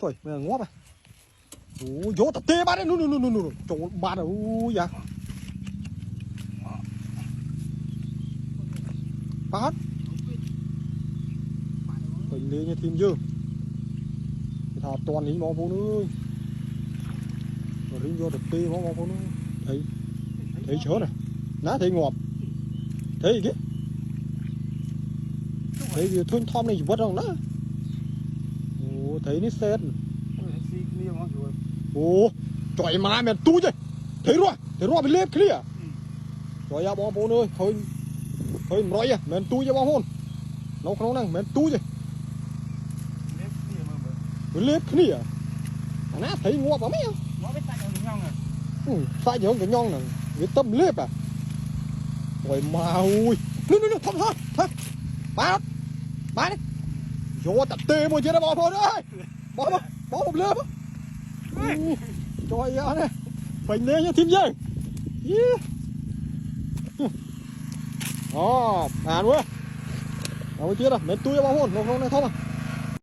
thôi mày ngóp à ủa vô tập tê bát đấy nu chỗ bát à ui dạ bát mình đi như thêm dư thà toàn ní mong phụ nữ rồi đi vô tập tê mong phụ nữ thấy chớ này ná thấy ngọt thấy cái thấy gì thun thom này vớt không đó ồ thấy nó xét ồ trời má mẹ tu chứ thấy rồi bên lép kia trời ơi bom ơi thôi nói à mẹ tu cho bom hôn nó không năng mẹ tu chứ bên lép kia nó thấy ngọt vào mấy sai nhông cái nhông này cái tâm lép à trời mà ui thăm ba đấy vô tập tê mua chưa đã bỏ thôi ơi bỏ một lướp trời ơi này phình lên nha thêm dây à nuôi chưa đâu mẹ tôi bao hồn nó không này không à